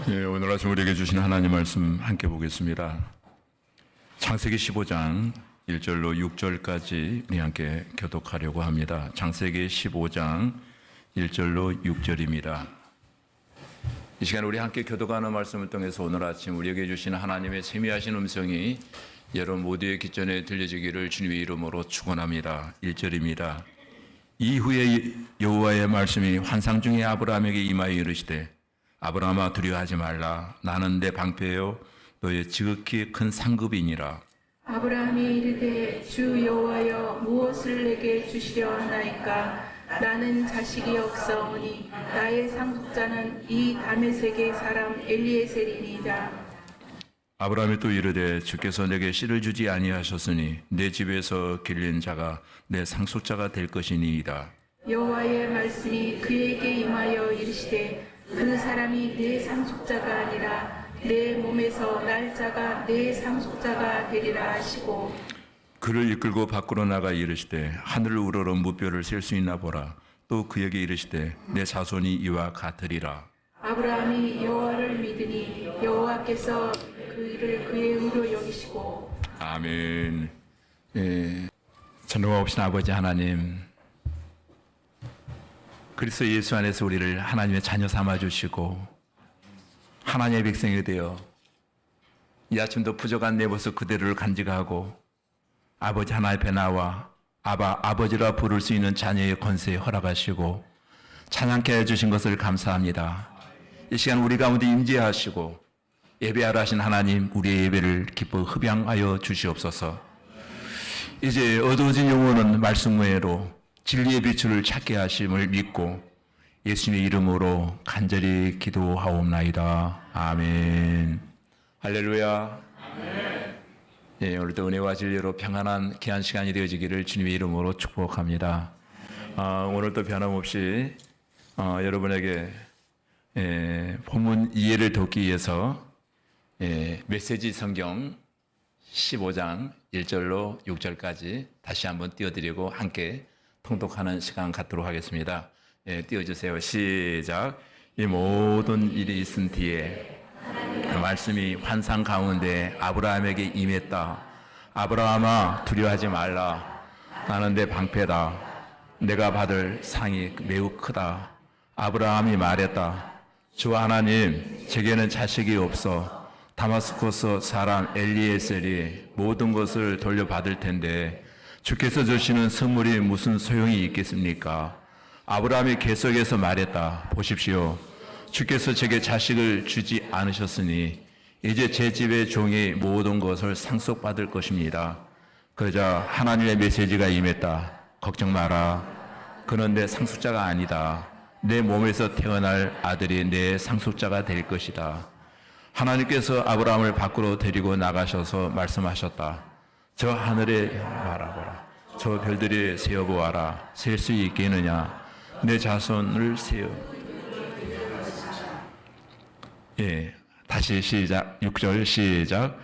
오늘 아침 우리에게 주신 하나님 말씀 함께 보겠습니다. 창세기 15장 1절로 6절까지 우리 함께 교독하려고 합니다. 창세기 15장 1절로 6절입니다. 이 시간 우리 함께 교독하는 말씀을 통해서 오늘 아침 우리에게 주신 하나님의 세미하신 음성이 여러분 모두의 귀전에 들려지기를 주님의 이름으로 축원합니다. 1절입니다. 이후에 여호와의 말씀이 환상 중에 아브라함에게 임하여 이르시되 아브라함아 두려워하지 말라. 나는 내 방패요 너의 지극히 큰 상급이니라. 아브라함이 이르되 주 여호와여 무엇을 내게 주시려 하나이까. 나는 자식이 없사오니 나의 상속자는 이 다메섹의 사람 엘리에셀이니이다. 아브라함이 또 이르되 주께서 내게 씨를 주지 아니하셨으니 내 집에서 길린 자가 내 상속자가 될 것이니이다. 여호와의 말씀이 그에게 임하여 이르시되 그 사람이 내 상속자가 아니라 내 몸에서 날 자가 내 상속자가 되리라 하시고 그를 이끌고 밖으로 나가 이르시되 하늘을 우러러 무뼈를 셀 수 있나 보라. 또 그에게 이르시되 내 자손이 이와 같으리라. 아브라함이 여호와를 믿으니 여호와께서 그 일을 그의 의로 여기시고 아멘. 전능하신 아버지 하나님, 그리스도 예수 안에서 우리를 하나님의 자녀 삼아주시고 하나님의 백성이 되어 이 아침도 부족한 내 모습 그대로를 간직하고 아버지 하나 앞에 나와 아버지라 부를 수 있는 자녀의 권세에 허락하시고 찬양케 해주신 것을 감사합니다. 이 시간 우리 가운데 임재하시고 예배하라 하신 하나님, 우리의 예배를 기뻐 흡양하여 주시옵소서. 이제 어두워진 영혼은 말씀 외로 진리의 빛을 찾게 하심을 믿고 예수님의 이름으로 간절히 기도하옵나이다. 아멘. 할렐루야. 아멘. 오늘도 은혜와 진리로 평안한 귀한 시간이 되어지기를 주님의 이름으로 축복합니다. 오늘도 변함없이 여러분에게 본문 이해를 돕기 위해서 메시지 성경 15장 1절로 6절까지 다시 한번 띄워드리고 함께 통독하는 시간 갖도록 하겠습니다. 띄워주세요. 시작. 이 모든 일이 있은 뒤에 말씀이 환상 가운데 아브라함에게 임했다. 아브라함아 두려워하지 말라. 나는 내 방패다. 내가 받을 상이 매우 크다. 아브라함이 말했다. 주 하나님, 제게는 자식이 없어 다마스코스 사람 엘리에셀이 모든 것을 돌려받을 텐데 주께서 주시는 선물이 무슨 소용이 있겠습니까? 아브라함이 계속해서 말했다. 보십시오. 주께서 제게 자식을 주지 않으셨으니 이제 제 집의 종이 모든 것을 상속받을 것입니다. 그러자 하나님의 메시지가 임했다. 걱정 마라. 그는 내 상속자가 아니다. 내 몸에서 태어날 아들이 내 상속자가 될 것이다. 하나님께서 아브라함을 밖으로 데리고 나가셔서 말씀하셨다. 저 하늘에 바라보라. 저 별들이 세어보아라. 셀 수 있겠느냐? 내 자손을 세어. 다시 시작. 6절 시작.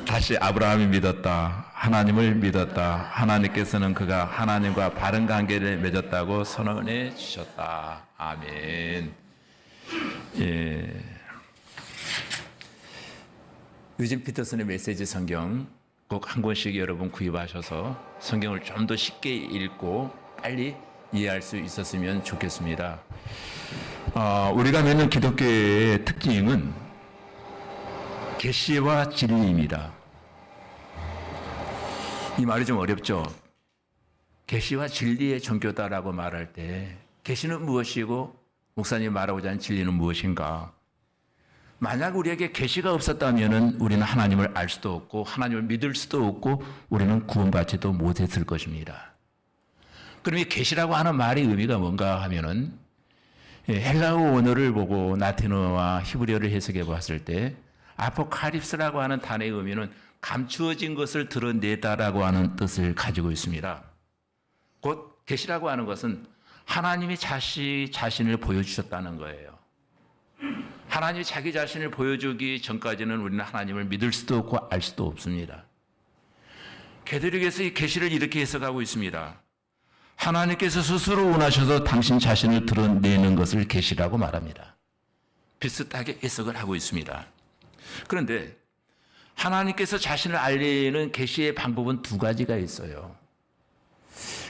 다시 아브라함이 믿었다. 하나님을 믿었다. 하나님께서는 그가 하나님과 바른 관계를 맺었다고 선언해 주셨다. 아멘. 유진 피터슨의 메시지 성경 꼭 한 권씩 여러분 구입하셔서 성경을 좀 더 쉽게 읽고 빨리 이해할 수 있었으면 좋겠습니다. 우리가 믿는 기독교의 특징은 계시와 진리입니다. 이 말이 좀 어렵죠? 계시와 진리의 종교다라고 말할 때 계시는 무엇이고 목사님 말하고자 하는 진리는 무엇인가? 만약 우리에게 계시가 없었다면 우리는 하나님을 알 수도 없고 하나님을 믿을 수도 없고 우리는 구원받지도 못했을 것입니다. 그럼 이 계시라고 하는 말의 의미가 뭔가 하면은 헬라어 원어를 보고 라틴어와 히브리어를 해석해 봤을 때 아포칼립스라고 하는 단어의 의미는 감추어진 것을 드러내다라고 하는 뜻을 가지고 있습니다. 곧 계시라고 하는 것은 하나님이 자신을 보여주셨다는 거예요. 하나님이 자기 자신을 보여주기 전까지는 우리는 하나님을 믿을 수도 없고 알 수도 없습니다. 개도릭에서 이 계시를 이렇게 해석하고 있습니다. 하나님께서 스스로 원하셔서 당신 자신을 드러내는 것을 계시라고 말합니다. 비슷하게 해석을 하고 있습니다. 그런데 하나님께서 자신을 알리는 계시의 방법은 두 가지가 있어요.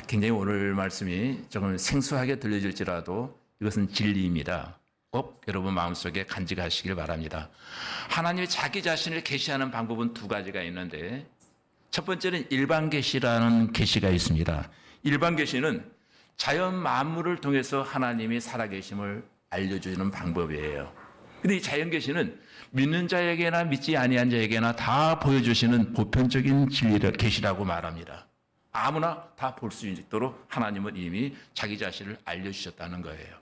굉장히 오늘 말씀이 조금 생소하게 들려질지라도 이것은 진리입니다. 꼭 여러분 마음속에 간직하시길 바랍니다. 하나님이 자기 자신을 계시하는 방법은 두 가지가 있는데 첫 번째는 일반 계시라는 계시가 있습니다. 일반 계시는 자연 만물을 통해서 하나님이 살아계심을 알려주는 방법이에요. 근데 이 자연 계시는 믿는 자에게나 믿지 아니한 자에게나 다 보여주시는 보편적인 진리를 계시라고 말합니다. 아무나 다 볼 수 있도록 하나님은 이미 자기 자신을 알려주셨다는 거예요.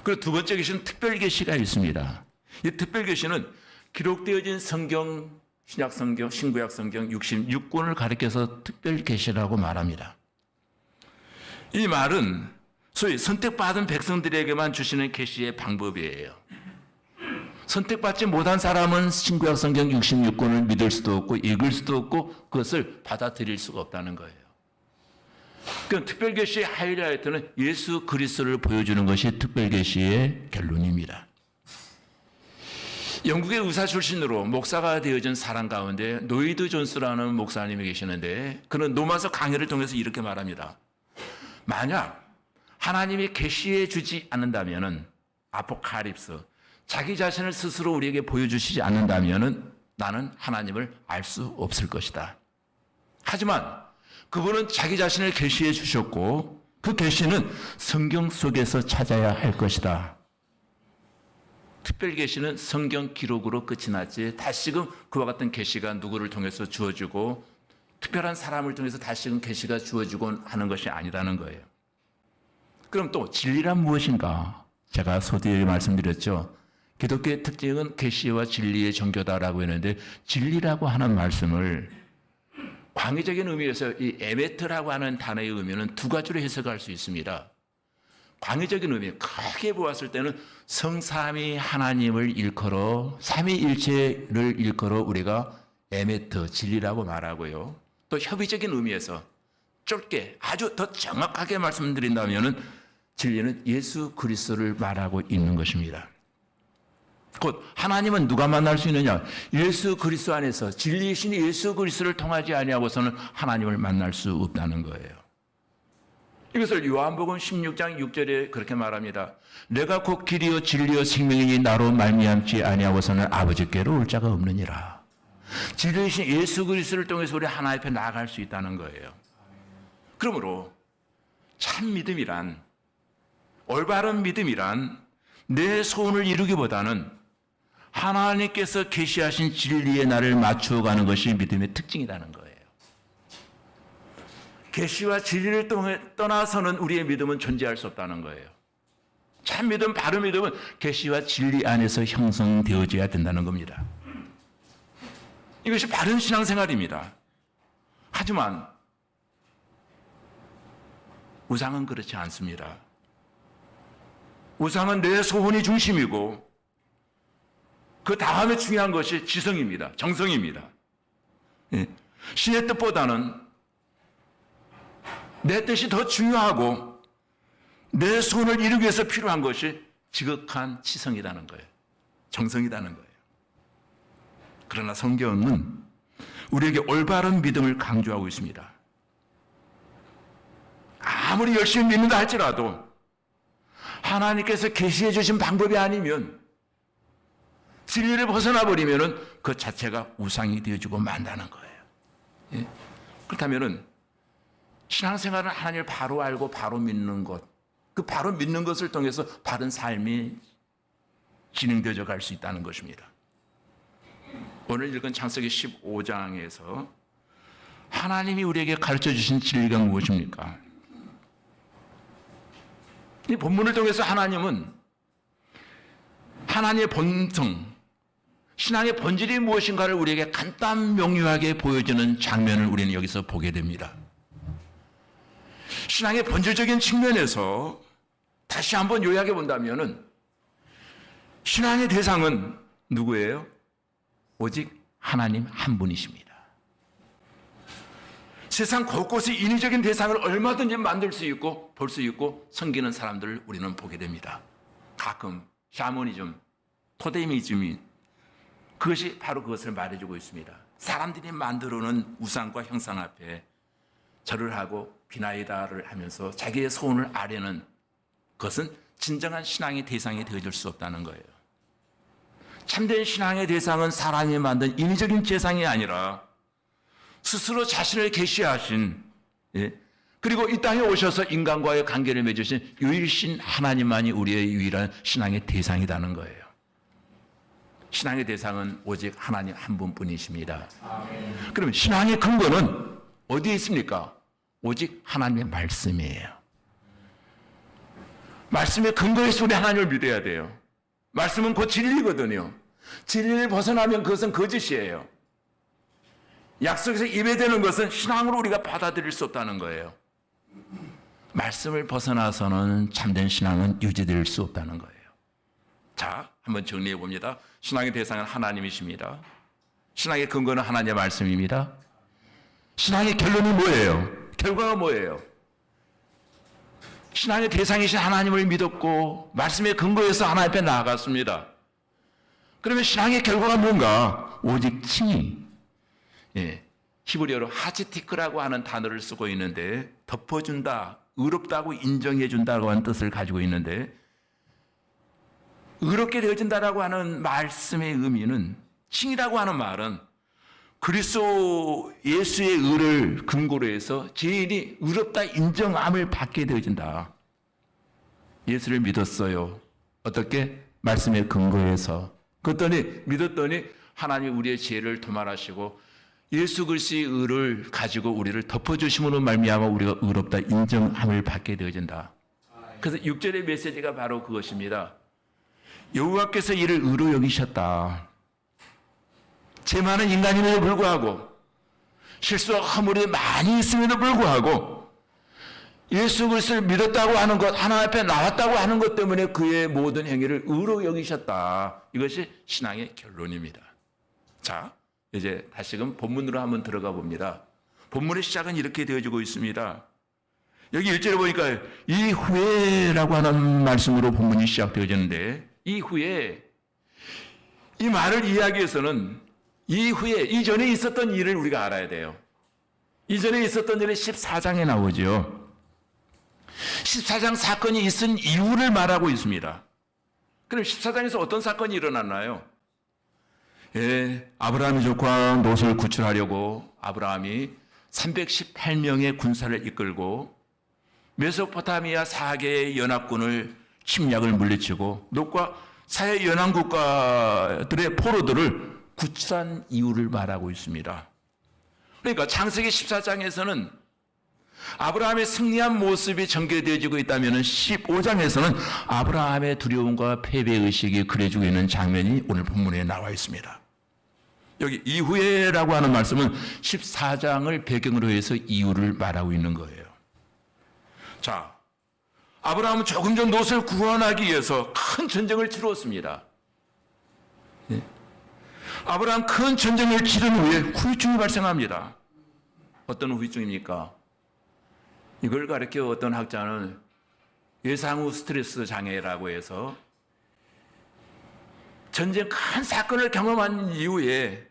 그리고 두 번째 계시는 특별 계시가 있습니다. 이 특별 계시는 기록되어진 성경, 신약 성경, 신구약 성경 66권을 가리켜서 특별 계시라고 말합니다. 이 말은 소위 선택받은 백성들에게만 주시는 계시의 방법이에요. 선택받지 못한 사람은 신구약 성경 66권을 믿을 수도 없고 읽을 수도 없고 그것을 받아들일 수가 없다는 거예요. 그럼 특별계시의 하이라이트는 예수 그리스도를 보여주는 것이 특별계시의 결론입니다. 영국의 의사 출신으로 목사가 되어진 사람 가운데 노이드 존스라는 목사님이 계시는데 그는 노마서 강해를 통해서 이렇게 말합니다. 만약 하나님이 계시해 주지 않는다면은 아포칼립스 자기 자신을 스스로 우리에게 보여주시지 않는다면은 나는 하나님을 알 수 없을 것이다. 하지만 그분은 자기 자신을 계시해 주셨고 그 계시는 성경 속에서 찾아야 할 것이다. 특별 계시는 성경 기록으로 끝이 났지 다시금 그와 같은 계시가 누구를 통해서 주어지고 특별한 사람을 통해서 다시금 계시가 주어지곤 하는 것이 아니라는 거예요. 그럼 또 진리란 무엇인가? 제가 소뒤에 말씀드렸죠. 기독교의 특징은 계시와 진리의 종교다라고 했는데 진리라고 하는 말씀을 광의적인 의미에서 이 에메트라고 하는 단어의 의미는 두 가지로 해석할 수 있습니다. 광의적인 의미, 크게 보았을 때는 성삼위 하나님을 일컬어 삼위일체를 일컬어 우리가 에메트, 진리라고 말하고요. 또 협의적인 의미에서 좁게 아주 더 정확하게 말씀드린다면 진리는 예수 그리스도를 말하고 있는 것입니다. 곧 하나님은 누가 만날 수 있느냐? 예수 그리스도 안에서 진리이신 예수 그리스도를 통하지 아니하고서는 하나님을 만날 수 없다는 거예요. 이것을 요한복음 16장 6절에 그렇게 말합니다. 내가 곧 길이요 진리요 생명이니 나로 말미암지 아니하고서는 아버지께로 올 자가 없느니라. 진리이신 예수 그리스도를 통해서 우리 하나님 앞에 나아갈 수 있다는 거예요. 그러므로 참 믿음이란 올바른 믿음이란 내 소원을 이루기보다는 하나님께서 계시하신 진리에 나를 맞추어가는 것이 믿음의 특징이라는 거예요. 계시와 진리를 떠나서는 우리의 믿음은 존재할 수 없다는 거예요. 참 믿음, 바른 믿음은 계시와 진리 안에서 형성되어져야 된다는 겁니다. 이것이 바른 신앙생활입니다. 하지만 우상은 그렇지 않습니다. 우상은 내 소원이 중심이고 그 다음에 중요한 것이 지성입니다. 정성입니다. 신의 뜻보다는 내 뜻이 더 중요하고 내 소원을 이루기 위해서 필요한 것이 지극한 지성이라는 거예요. 정성이라는 거예요. 그러나 성경은 우리에게 올바른 믿음을 강조하고 있습니다. 아무리 열심히 믿는다 할지라도 하나님께서 계시해 주신 방법이 아니면 진리를 벗어나 버리면 그 자체가 우상이 되어지고 만다는 거예요. 예? 그렇다면 신앙생활은 하나님을 바로 알고 바로 믿는 것, 그 바로 믿는 것을 통해서 바른 삶이 진행되어 갈 수 있다는 것입니다. 오늘 읽은 창세기 15장에서 하나님이 우리에게 가르쳐 주신 진리가 무엇입니까? 이 본문을 통해서 하나님은 하나님의 본성, 신앙의 본질이 무엇인가를 우리에게 간단 명료하게 보여주는 장면을 우리는 여기서 보게 됩니다. 신앙의 본질적인 측면에서 다시 한번 요약해 본다면 신앙의 대상은 누구예요? 오직 하나님 한 분이십니다. 세상 곳곳에 인위적인 대상을 얼마든지 만들 수 있고 볼 수 있고 섬기는 사람들을 우리는 보게 됩니다. 가끔 샤머니즘, 토테미즘이 그것이 바로 그것을 말해주고 있습니다. 사람들이 만들어놓은 우상과 형상 앞에 절을 하고 비나이다를 하면서 자기의 소원을 아뢰는 것은 진정한 신앙의 대상이 되어줄 수 없다는 거예요. 참된 신앙의 대상은 사람이 만든 인위적인 재상이 아니라 스스로 자신을 계시하신, 그리고 이 땅에 오셔서 인간과의 관계를 맺으신 유일신 하나님만이 우리의 유일한 신앙의 대상이라는 거예요. 신앙의 대상은 오직 하나님 한 분뿐이십니다. 그럼 신앙의 근거는 어디에 있습니까? 오직 하나님의 말씀이에요. 말씀의 근거에서 우리 하나님을 믿어야 돼요. 말씀은 곧 진리거든요. 진리를 벗어나면 그것은 거짓이에요. 약속에서 예배되는 것은 신앙으로 우리가 받아들일 수 없다는 거예요. 말씀을 벗어나서는 참된 신앙은 유지될 수 없다는 거예요. 자, 한번 정리해 봅니다. 신앙의 대상은 하나님이십니다. 신앙의 근거는 하나님의 말씀입니다. 신앙의 결론이 뭐예요? 결과가 뭐예요? 신앙의 대상이신 하나님을 믿었고 말씀의 근거에서 하나님 앞에 나아갔습니다. 그러면 신앙의 결과가 뭔가? 오직 칭의. 히브리어로 하치티크라고 하는 단어를 쓰고 있는데 덮어준다, 의롭다고 인정해준다고 하는 뜻을 가지고 있는데 의롭게 되어진다라고 하는 말씀의 의미는 칭이라고 하는 말은 그리스도 예수의 의를 근거로 해서 죄인이 의롭다 인정함을 받게 되어진다. 예수를 믿었어요. 어떻게? 말씀의 근거에서. 그랬더니 믿었더니 하나님 우리의 죄를 도말하시고 예수 그리스도의 의를 가지고 우리를 덮어주심으로 말미암아 우리가 의롭다 인정함을 받게 되어진다. 그래서 6절의 메시지가 바로 그것입니다. 여호와께서 이를 의로 여기셨다. 죄 많은 인간임에도 불구하고 실수와 허물이 많이 있음에도 불구하고 예수 그리스도를 믿었다고 하는 것, 하나님 앞에 나왔다고 하는 것 때문에 그의 모든 행위를 의로 여기셨다. 이것이 신앙의 결론입니다. 자, 이제 다시금 본문으로 한번 들어가 봅니다. 본문의 시작은 이렇게 되어지고 있습니다. 여기 1절에 보니까 이후에라고 하는 말씀으로 본문이 시작되어지는데 이후에 이 말을 이해하기 위해서는 이후에 이전에 있었던 일을 우리가 알아야 돼요. 이전에 있었던 일은 14장에 나오죠. 14장 사건이 있은 이유를 말하고 있습니다. 그럼 14장에서 어떤 사건이 일어났나요? 아브라함의 조카 롯을 구출하려고 아브라함이 318명의 군사를 이끌고 메소포타미아 4개의 연합군을 침략을 물리치고 롯과 사해 연안 국가들의 포로들을 구출한 이유를 말하고 있습니다. 그러니까 창세기 14장에서는 아브라함의 승리한 모습이 전개되어지고 있다면 15장에서는 아브라함의 두려움과 패배의식이 그려지고 있는 장면이 오늘 본문에 나와 있습니다. 여기 이후에라고 하는 말씀은 14장을 배경으로 해서 이유를 말하고 있는 거예요. 자, 아브라함은 조금 전 롯을 구원하기 위해서 큰 전쟁을 치루었습니다. 아브라함 큰 전쟁을 치른 후에 후유증이 발생합니다. 어떤 후유증입니까? 이걸 가리켜 어떤 학자는 예상 후 스트레스 장애라고 해서 전쟁 큰 사건을 경험한 이후에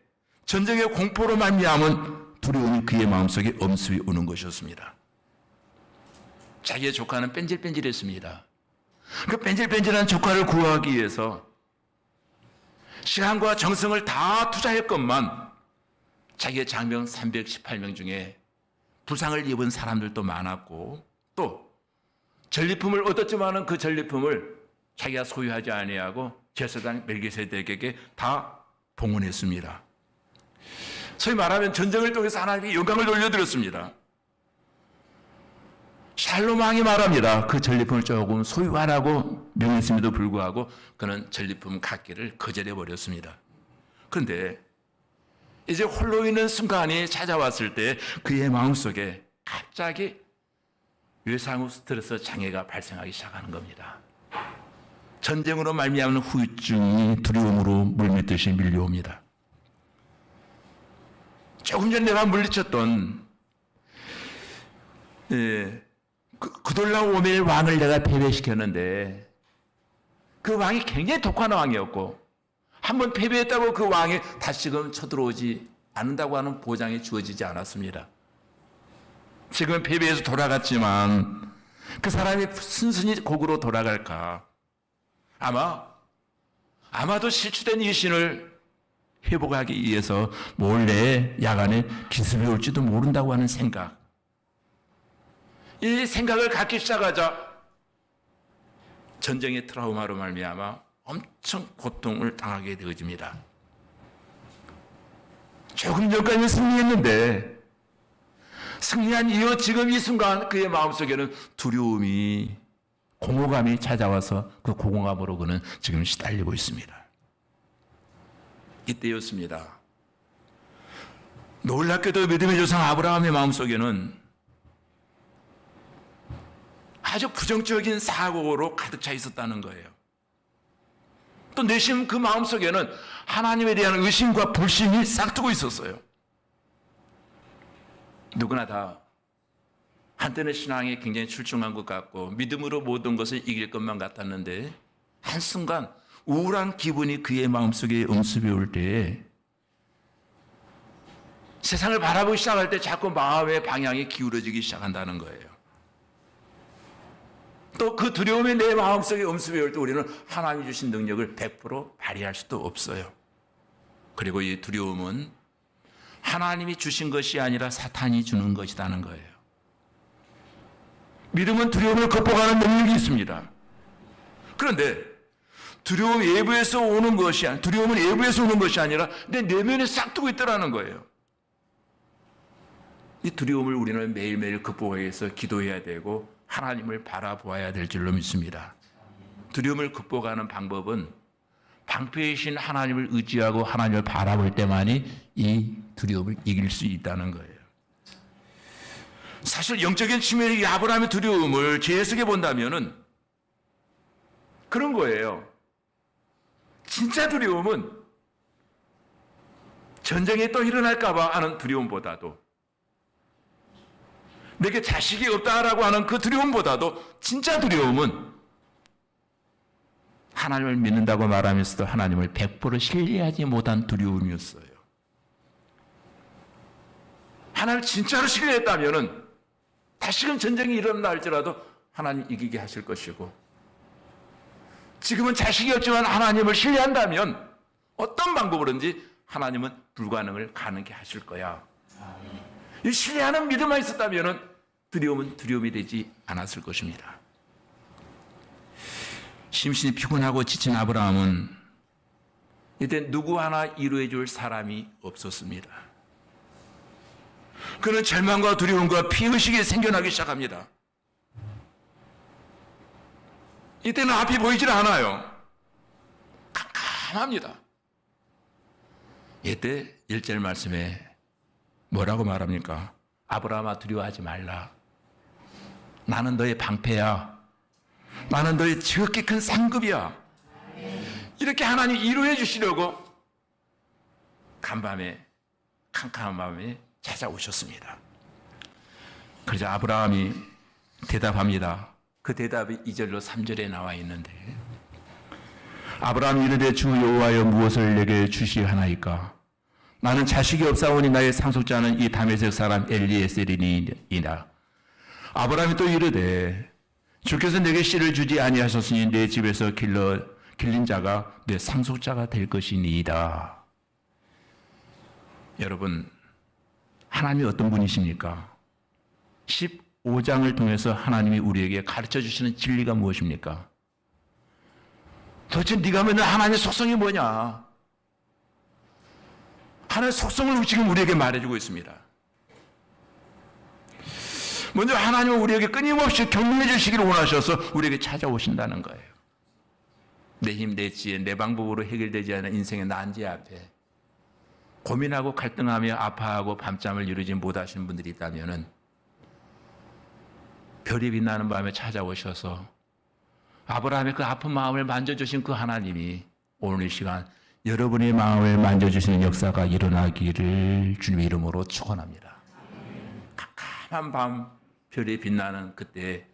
전쟁의 공포로 말미암은 두려움이 그의 마음속에 엄습이 오는 것이었습니다. 자기의 조카는 뺀질뺀질했습니다. 그 뺀질뺀질한 조카를 구하기 위해서 시간과 정성을 다 투자했건만 자기의 장병 318명 중에 부상을 입은 사람들도 많았고 또 전리품을 얻었지만은 그 전리품을 자기가 소유하지 아니하고 제사장 멜기세덱에게 다 봉헌했습니다. 소위 말하면 전쟁을 통해서 하나님께 영광을 돌려드렸습니다. 샬롬 왕이 말합니다. 그 전리품을 조금 소유하라고 명했음에도 불구하고 그는 전리품 갖기를 거절해버렸습니다. 그런데 이제 홀로 있는 순간이 찾아왔을 때 그의 마음속에 갑자기 외상후 스트레스 장애가 발생하기 시작하는 겁니다. 전쟁으로 말미암는 후유증이 두려움으로 물밀듯이 밀려옵니다. 조금 전 내가 물리쳤던 그돌라오멜 왕을 내가 패배시켰는데 그 왕이 굉장히 독한 왕이었고 한번 패배했다고 그 왕이 다시금 쳐들어오지 않는다고 하는 보장이 주어지지 않았습니다. 지금 패배해서 돌아갔지만 그 사람이 순순히 곡으로 돌아갈까? 아마도 실추된 이 신을 회복하기 위해서 몰래 야간에 기습이 올지도 모른다고 하는 생각. 이 생각을 갖기 시작하자 전쟁의 트라우마로 말미암아 엄청 고통을 당하게 되어집니다. 조금 전까지 승리했는데 승리한 이후 지금 이 순간 그의 마음속에는 두려움이 공허감이 찾아와서 그 공허감으로 그는 지금 시달리고 있습니다. 이때였습니다. 놀랍게도 믿음의 조상 아브라함의 마음속에는 아주 부정적인 사고로 가득 차 있었다는 거예요. 또 내심 그 마음속에는 하나님에 대한 의심과 불신이 싹트고 있었어요. 누구나 다 한때는 신앙에 굉장히 출중한 것 같고 믿음으로 모든 것을 이길 것만 같았는데 한순간 우울한 기분이 그의 마음속에 음습이 올 때에 세상을 바라보기 시작할 때 자꾸 마음의 방향이 기울어지기 시작한다는 거예요. 또 그 두려움이 내 마음속에 음습이 올 때 우리는 하나님이 주신 능력을 100% 발휘할 수도 없어요. 그리고 이 두려움은 하나님이 주신 것이 아니라 사탄이 주는 것이라는 거예요. 믿음은 두려움을 극복하는 능력이 있습니다. 그런데 두려움은 외부에서 오는 것이 아니라 내 내면에 싹두고 있더라는 거예요. 이 두려움을 우리는 매일매일 극복하기 위해서 기도해야 되고 하나님을 바라보아야 될 줄로 믿습니다. 두려움을 극복하는 방법은 방패이신 하나님을 의지하고 하나님을 바라볼 때만이 이 두려움을 이길 수 있다는 거예요. 사실 영적인 측면의 이 아브라함의 두려움을 재해석해 본다면은 그런 거예요. 진짜 두려움은 전쟁이 또 일어날까봐 하는 두려움보다도 내게 자식이 없다라고 하는 그 두려움보다도 진짜 두려움은 하나님을 믿는다고 말하면서도 하나님을 100% 신뢰하지 못한 두려움이었어요. 하나님을 진짜로 신뢰했다면은 다시금 전쟁이 일어난다 할지라도 하나님 이기게 하실 것이고 지금은 자식이 없지만 하나님을 신뢰한다면 어떤 방법으로든지 하나님은 불가능을 가능케 하실 거야. 이 신뢰하는 믿음만 있었다면 두려움은 두려움이 되지 않았을 것입니다. 심신이 피곤하고 지친 아브라함은 이때 누구 하나 위로해 줄 사람이 없었습니다. 그는 절망과 두려움과 피의식이 생겨나기 시작합니다. 이때는 앞이 보이질 않아요. 캄캄합니다. 이때 1절 말씀에 뭐라고 말합니까? 아브라함아 두려워하지 말라. 나는 너의 방패야. 나는 너의 지극히 큰 상급이야. 이렇게 하나님 위로해 주시려고 간밤에 캄캄한 밤에 찾아오셨습니다. 그러자 아브라함이 대답합니다. 그 대답이 2절로 3절에 나와 있는데 아브라함이 이르되 주 여호와여 무엇을 내게 주시하나이까? 나는 자식이 없사오니 나의 상속자는 이 다메섹 사람 엘리에셀이니이다. 아브라함이 또 이르되 주께서 내게 씨를 주지 아니하셨으니 내 집에서 길린 자가 내 상속자가 될 것이니이다. 여러분 하나님이 어떤 분이십니까? 15장을 통해서 하나님이 우리에게 가르쳐 주시는 진리가 무엇입니까? 도대체 네가 믿는 하나님의 속성이 뭐냐? 하나님의 속성을 지금 우리에게 말해주고 있습니다. 먼저 하나님은 우리에게 끊임없이 격려해 주시기를 원하셔서 우리에게 찾아오신다는 거예요. 내 힘, 내 지혜, 내 방법으로 해결되지 않은 인생의 난제 앞에 고민하고 갈등하며 아파하고 밤잠을 이루지 못하시는 분들이 있다면 별이 빛나는 밤에 찾아오셔서 아브라함의 그 아픈 마음을 만져주신 그 하나님이 오늘 이 시간 여러분의 마음을 만져주시는 역사가 일어나기를 주님의 이름으로 축원합니다. 캄캄한 밤 별이 빛나는 그때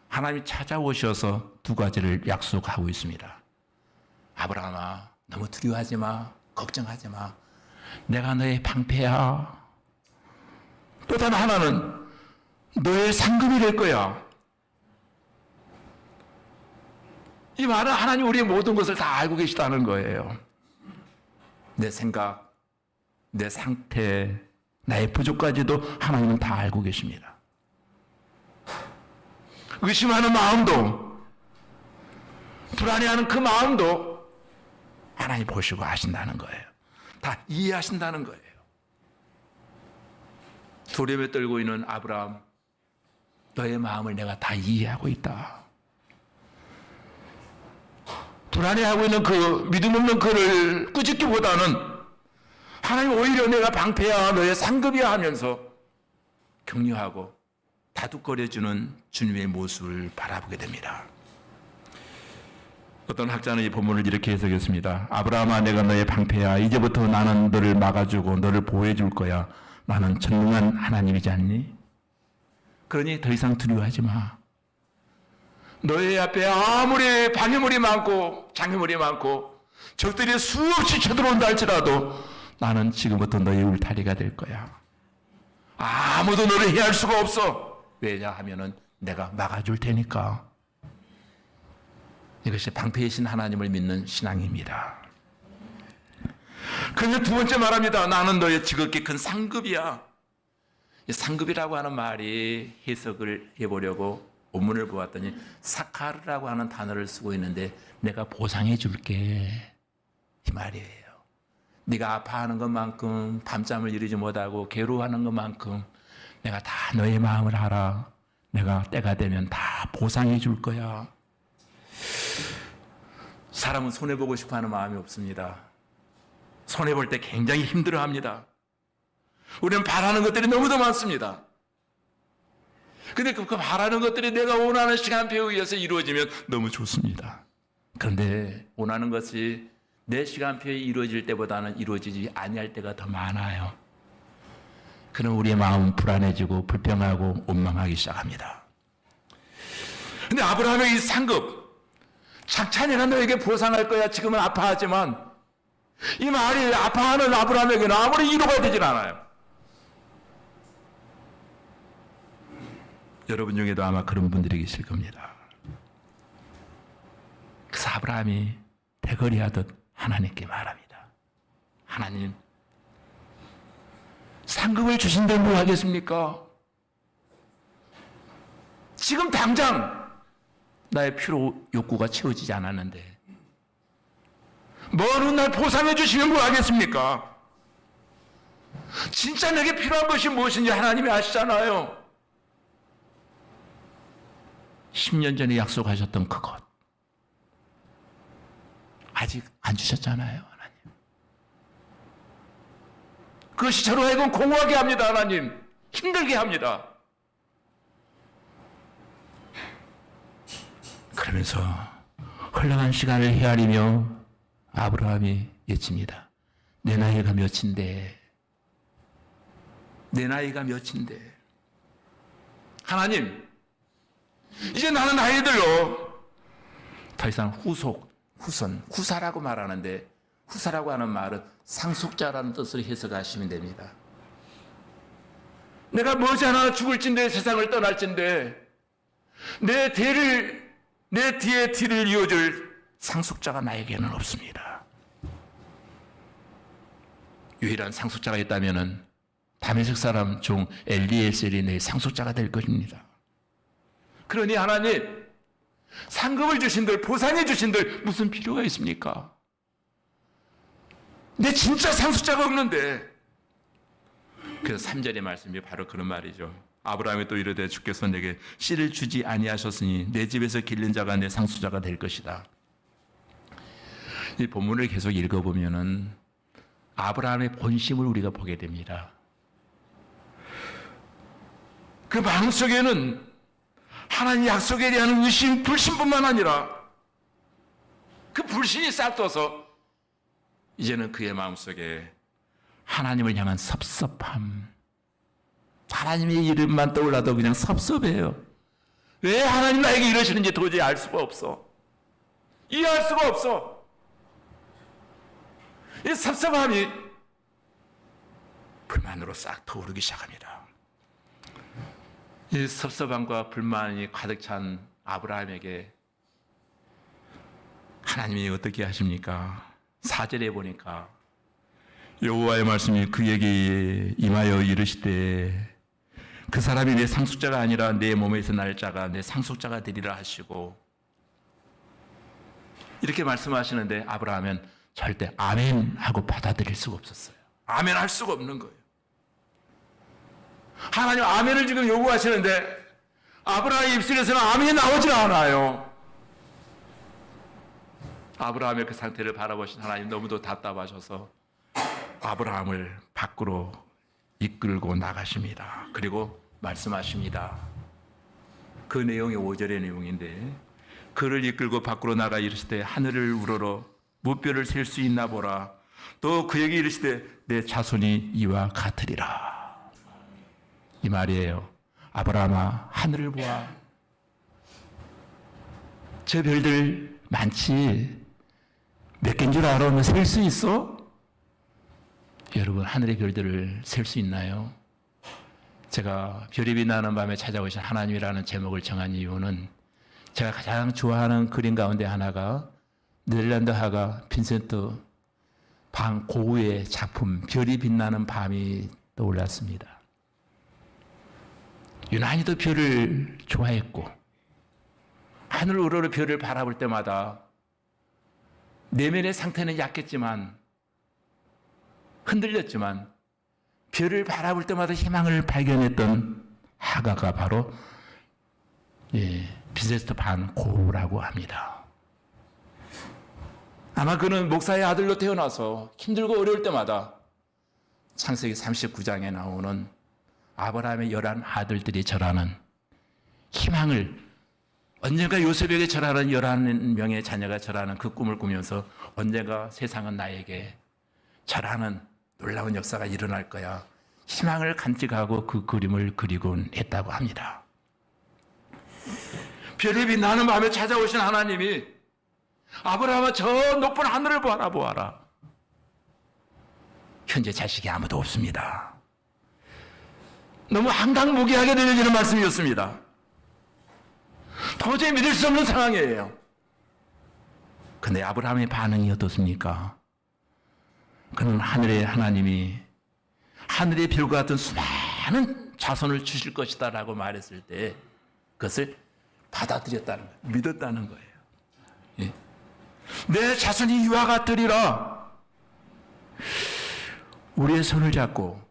하나님이 찾아오셔서 두 가지를 약속하고 있습니다. 아브라함아 너무 두려워하지 마. 걱정하지 마. 내가 너의 방패야. 또 다른 하나는 너의 상급이 될 거야. 이 말은 하나님 우리의 모든 것을 다 알고 계시다는 거예요. 내 생각, 내 상태, 나의 부족까지도 하나님은 다 알고 계십니다. 의심하는 마음도, 불안해하는 그 마음도 하나님 보시고 하신다는 거예요. 다 이해하신다는 거예요. 두려움에 떨고 있는 아브라함, 너의 마음을 내가 다 이해하고 있다. 불안해하고 있는 그 믿음 없는 그를 꾸짖기보다는 하나님 오히려 내가 방패야, 너의 상급이야 하면서 격려하고 다독거려주는 주님의 모습을 바라보게 됩니다. 어떤 학자는 이 본문을 이렇게 해석했습니다. 아브라함아, 내가 너의 방패야. 이제부터 나는 너를 막아주고 너를 보호해 줄 거야. 나는 전능한 하나님이지 않니? 그러니 더 이상 두려워하지 마. 너의 앞에 아무리 방해물이 많고 장애물이 많고 적들이 수없이 쳐들어온다 할지라도 나는 지금부터 너의 울타리가 될 거야. 아무도 너를 해할 수가 없어. 왜냐하면은 내가 막아줄 테니까. 이것이 방패이신 하나님을 믿는 신앙입니다. 그런데 두 번째 말합니다. 나는 너의 지극히 큰 상급이야. 이 상급이라고 하는 말이 해석을 해보려고 본문을 보았더니 사카르라고 하는 단어를 쓰고 있는데 내가 보상해 줄게 이 말이에요. 네가 아파하는 것만큼 밤잠을 이루지 못하고 괴로워하는 것만큼 내가 다 너의 마음을 알아. 내가 때가 되면 다 보상해 줄 거야. 사람은 손해보고 싶어하는 마음이 없습니다. 손해볼 때 굉장히 힘들어합니다. 우리는 바라는 것들이 너무도 많습니다. 근데 그 바라는 것들이 내가 원하는 시간표에 의해서 이루어지면 너무 좋습니다. 그런데 원하는 것이 내 시간표에 이루어질 때보다는 이루어지지 아니할 때가 더 많아요. 그럼 우리의 마음은 불안해지고 불평하고 원망하기 시작합니다. 근데 아브라함의 이 상급, 장차 내가 너에게 보상할 거야. 지금은 아파하지만 이 말이 아파하는 아브라함에게는 아무리 위로가 되질 않아요. 여러분 중에도 아마 그런 분들이 계실 겁니다. 그래서 아브라함이 대거리하듯 하나님께 말합니다. 하나님, 상급을 주신데 뭐 하겠습니까? 지금 당장 나의 필요 욕구가 채워지지 않았는데 먼 훗날 보상해 주시면 뭐 하겠습니까? 진짜 내게 필요한 것이 무엇인지 하나님이 아시잖아요. 10년 전에 약속하셨던 그것 아직 안 주셨잖아요, 하나님. 그것이 저로 하여금 공허하게 합니다, 하나님. 힘들게 합니다. 그러면서 흘러간 시간을 헤아리며 아브라함이 외칩니다. 내 나이가 몇인데, 내 나이가 몇인데. 하나님, 이제 나는 나이 들어 더 이상 후사라고 말하는데 후사라고 하는 말은 상속자라는 뜻으로 해석하시면 됩니다. 내가 머지않아 죽을진데 세상을 떠날진데 내 뒤에 뒤를 이어줄 상속자가 나에게는 없습니다. 유일한 상속자가 있다면 다메섹 사람 종 엘리에셀이 내 상속자가 될 것입니다. 그러니 하나님, 상급을 주신들, 보상해 주신들 무슨 필요가 있습니까? 내 진짜 상속자가 없는데. 그래서 3절의 말씀이 바로 그런 말이죠. 아브라함이 또 이르되 주께서 내게 씨를 주지 아니하셨으니 내 집에서 기른 자가 내 상속자가 될 것이다. 이 본문을 계속 읽어보면은 아브라함의 본심을 우리가 보게 됩니다. 그 마음속에는 하나님 약속에 대한 의심, 불신뿐만 아니라 그 불신이 싹터서 이제는 그의 마음속에 하나님을 향한 섭섭함, 하나님의 이름만 떠올라도 그냥 섭섭해요. 왜 하나님 나에게 이러시는지 도저히 알 수가 없어. 이해할 수가 없어. 이 섭섭함이 불만으로 싹 터오르기 시작합니다. 이 섭섭함과 불만이 가득 찬 아브라함에게 하나님이 어떻게 하십니까? 4절에 보니까 여호와의 말씀이 그에게 임하여 이르시되 그 사람이 내 상속자가 아니라 내 몸에서 날 자가 내 상속자가 되리라 하시고, 이렇게 말씀하시는데 아브라함은 절대 아멘 하고 받아들일 수가 없었어요. 아멘 할 수가 없는 거예요. 하나님 아멘을 지금 요구하시는데 아브라함의 입술에서는 아멘이 나오질 않아요. 아브라함의 그 상태를 바라보신 하나님 너무도 답답하셔서 아브라함을 밖으로 이끌고 나가십니다. 그리고 말씀하십니다. 그 내용이 5절의 내용인데, 그를 이끌고 밖으로 나가 이르시되 하늘을 우러러 무뼈를 셀 수 있나 보라. 또 그에게 이르시되 내 자손이 이와 같으리라. 이 말이에요. 아브라함아, 하늘을 보아. 저 별들 많지? 몇 개인 줄 알아? 셀 수 있어? 여러분, 하늘의 별들을 셀 수 있나요? 제가 별이 빛나는 밤에 찾아오신 하나님이라는 제목을 정한 이유는 제가 가장 좋아하는 그림 가운데 하나가 네덜란드 화가 빈센트 반 고흐의 작품 별이 빛나는 밤이 떠올랐습니다. 유난히도 별을 좋아했고, 하늘 우러러 별을 바라볼 때마다 내면의 상태는 약했지만, 흔들렸지만 별을 바라볼 때마다 희망을 발견했던 화가가 바로 빈센트 반 고흐라고 합니다. 아마 그는 목사의 아들로 태어나서 힘들고 어려울 때마다 창세기 39장에 나오는 아브라함의 11 아들들이 절하는 희망을, 언젠가 요셉에게 절하는 11명의 자녀가 절하는 그 꿈을 꾸면서 언젠가 세상은 나에게 절하는 놀라운 역사가 일어날 거야, 희망을 간직하고 그 그림을 그리곤 했다고 합니다. 별이 빛나는 밤에 찾아오신 하나님이 아브라함아, 저 높은 하늘을 바라보아라. 현재 자식이 아무도 없습니다. 너무 황당무계하게 들려지는 말씀이었습니다. 도저히 믿을 수 없는 상황이에요. 근데 아브라함의 반응이 어떻습니까? 그는 하늘의 하나님이 하늘의 별과 같은 수많은 자손을 주실 것이다 라고 말했을 때 그것을 받아들였다는 거예요. 믿었다는 거예요. 예. 내 자손이 이와 같으리라. 우리의 손을 잡고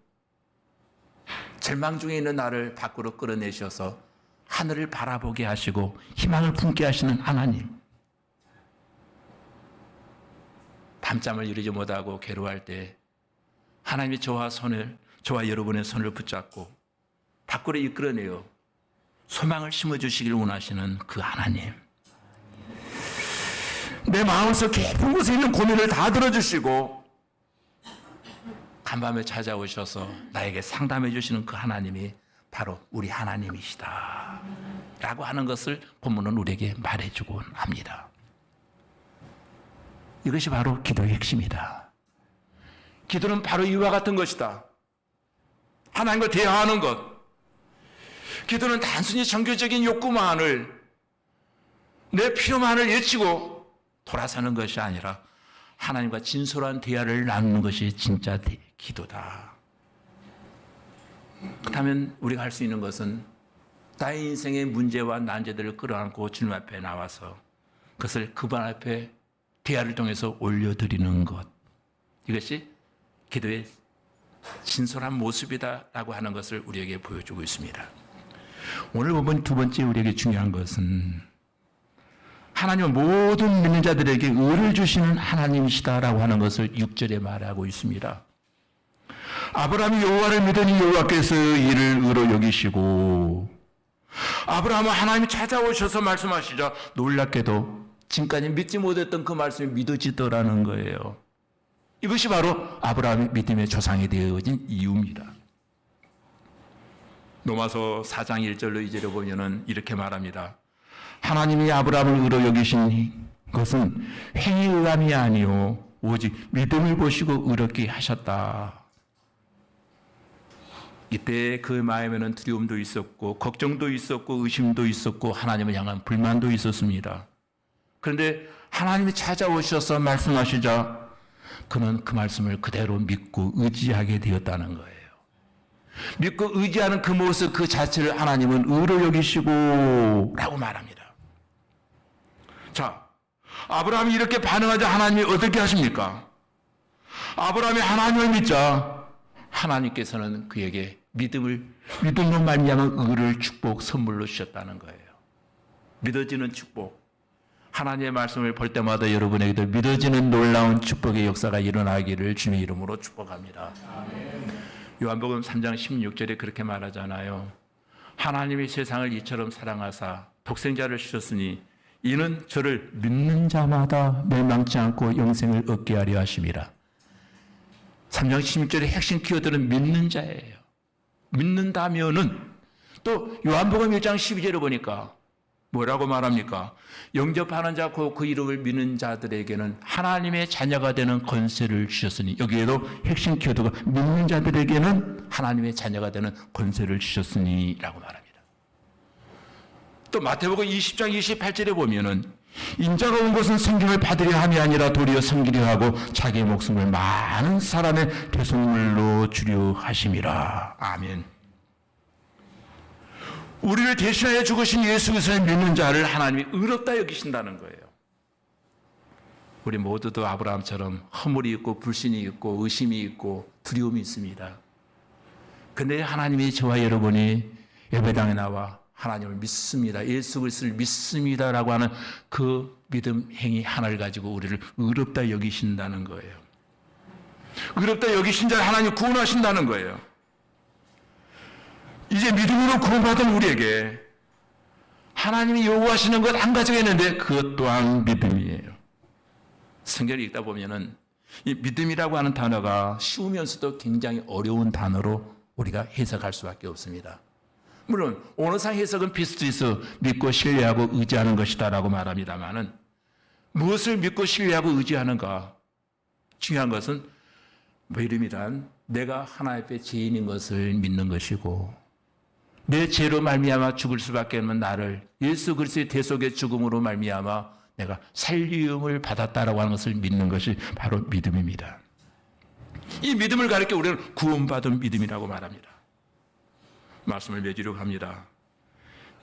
절망 중에 있는 나를 밖으로 끌어내셔서 하늘을 바라보게 하시고 희망을 품게 하시는 하나님. 밤잠을 이루지 못하고 괴로워할 때 하나님이 저와 여러분의 손을 붙잡고 밖으로 이끌어내어 소망을 심어주시길 원하시는 그 하나님. 내 마음속 깊은 곳에 있는 고민을 다 들어주시고 간밤에 찾아오셔서 나에게 상담해 주시는 그 하나님이 바로 우리 하나님이시다 라고 하는 것을 본문은 우리에게 말해주곤 합니다. 이것이 바로 기도의 핵심이다. 기도는 바로 이와 같은 것이다. 하나님과 대화하는 것. 기도는 단순히 정교적인 욕구만을, 내 필요만을 외치고 돌아서는 것이 아니라 하나님과 진솔한 대화를 나누는 것이 진짜 기도다. 그렇다면 우리가 할 수 있는 것은 나의 인생의 문제와 난제들을 끌어안고 주님 앞에 나와서 그것을 그분 앞에 대화를 통해서 올려드리는 것. 이것이 기도의 진솔한 모습이다라고 하는 것을 우리에게 보여주고 있습니다. 오늘 본문 두 번째 우리에게 중요한 것은 하나님은 모든 믿는 자들에게 의를 주시는 하나님이시다라고 하는 것을 6절에 말하고 있습니다. 아브라함이 여호와를 믿으니 여호와께서 이를 의로 여기시고, 아브라함은 하나님이 찾아오셔서 말씀하시자 놀랍게도 지금까지 믿지 못했던 그 말씀이 믿어지더라는 거예요. 이것이 바로 아브라함의 믿음의 조상이 되어진 이유입니다. 로마서 4장 1절로 2절에 보면은 이렇게 말합니다. 하나님이 아브라함을 의로 여기신 것은 행위의 의함이 아니요 오직 믿음을 보시고 의롭게 하셨다. 이때 그 마음에는 두려움도 있었고 걱정도 있었고 의심도 있었고 하나님을 향한 불만도 있었습니다. 그런데 하나님이 찾아오셔서 말씀하시자 그는 그 말씀을 그대로 믿고 의지하게 되었다는 거예요. 믿고 의지하는 그 모습 그 자체를 하나님은 의로 여기시고 라고 말합니다. 자, 아브라함이 이렇게 반응하자 하나님이 어떻게 하십니까? 아브라함이 하나님을 믿자 하나님께서는 그에게 믿음으로 말미암은 의를 축복 선물로 주셨다는 거예요. 믿어지는 축복. 하나님의 말씀을 볼 때마다 여러분에게도 믿어지는 놀라운 축복의 역사가 일어나기를 주님의 이름으로 축복합니다. 요한복음 3장 16절에 그렇게 말하잖아요. 하나님이 세상을 이처럼 사랑하사 독생자를 주셨으니 이는 저를 믿는 자마다 멸망치 않고 영생을 얻게 하려 하심이라. 3장 16절의 핵심 키워드는 믿는 자예요. 믿는다면은 또 요한복음 1장 12절에 보니까 뭐라고 말합니까? 영접하는 자 그 이름을 믿는 자들에게는 하나님의 자녀가 되는 권세를 주셨으니 여기에도 핵심 키워드가 믿는 자들에게는 하나님의 자녀가 되는 권세를 주셨으니 라고 말합니다. 또 마태복음 20장 28절에 보면은 인자가 온 것은 성경을 받으려 함이 아니라 도리어 섬기려 하고 자기의 목숨을 많은 사람의 대속물로 주려 하심이라. 아멘. 우리를 대신하여 죽으신 예수 그리스도를 믿는 자를 하나님이 의롭다 여기신다는 거예요. 우리 모두도 아브라함처럼 허물이 있고 불신이 있고 의심이 있고 두려움이 있습니다. 근데 하나님이 저와 여러분이 예배당에 나와 하나님을 믿습니다. 예수 그리스도를 믿습니다라고 하는 그 믿음 행위 하나를 가지고 우리를 의롭다 여기신다는 거예요. 의롭다 여기신 자를 하나님 구원하신다는 거예요. 이제 믿음으로 구원받은 우리에게 하나님이 요구하시는 것 한 가지가 있는데 그것 또한 믿음이에요. 성경을 읽다 보면은 이 믿음이라고 하는 단어가 쉬우면서도 굉장히 어려운 단어로 우리가 해석할 수밖에 없습니다. 물론 언어상 해석은 비슷해서 믿고 신뢰하고 의지하는 것이다라고 말합니다만은 무엇을 믿고 신뢰하고 의지하는가? 중요한 것은 믿음이란 내가 하나님 앞에 죄인인 것을 믿는 것이고 내 죄로 말미암아 죽을 수밖에 없는 나를 예수 그리스도의 대속의 죽음으로 말미암아 내가 살리움을 받았다라고 하는 것을 믿는 것이 바로 믿음입니다. 이 믿음을 가리켜 우리는 구원받은 믿음이라고 말합니다. 말씀을 맺으려고 합니다.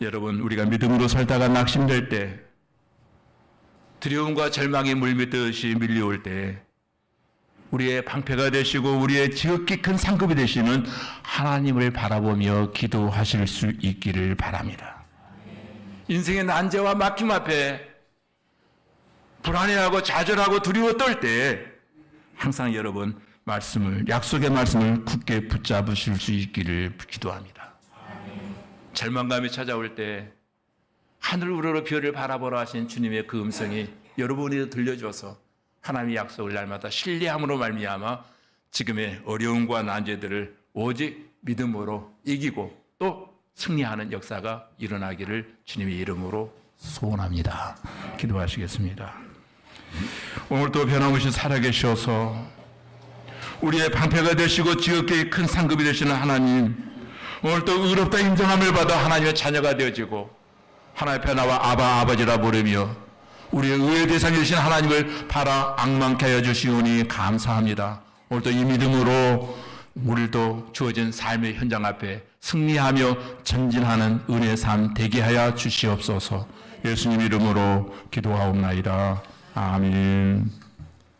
여러분, 우리가 믿음으로 살다가 낙심될 때, 두려움과 절망이 물밀듯이 밀려올 때, 우리의 방패가 되시고 우리의 지극히 큰 상급이 되시는 하나님을 바라보며 기도하실 수 있기를 바랍니다. 인생의 난제와 막힘 앞에 불안해하고 좌절하고 두려워 떨 때 항상 여러분 약속의 말씀을 굳게 붙잡으실 수 있기를 기도합니다. 절망감이 찾아올 때 하늘 우러러 별을 바라보라 하신 주님의 그 음성이 여러분에게 들려줘서 하나님의 약속을 날마다 신뢰함으로 말미암아 지금의 어려움과 난제들을 오직 믿음으로 이기고 또 승리하는 역사가 일어나기를 주님의 이름으로 소원합니다. 기도하시겠습니다. 오늘도 변함없이 살아계셔서 우리의 방패가 되시고 지극히 큰 상급이 되시는 하나님, 오늘도 의롭다 인정함을 받아 하나님의 자녀가 되어지고 하나님 앞에 나와 아버지라 부르며 우리의 의의 대상이 되신 하나님을 바라 앙망케 하여 주시오니 감사합니다. 오늘도 이 믿음으로 우리도 주어진 삶의 현장 앞에 승리하며 전진하는 은혜의 삶 되게 하여 주시옵소서. 예수님 이름으로 기도하옵나이다. 아멘.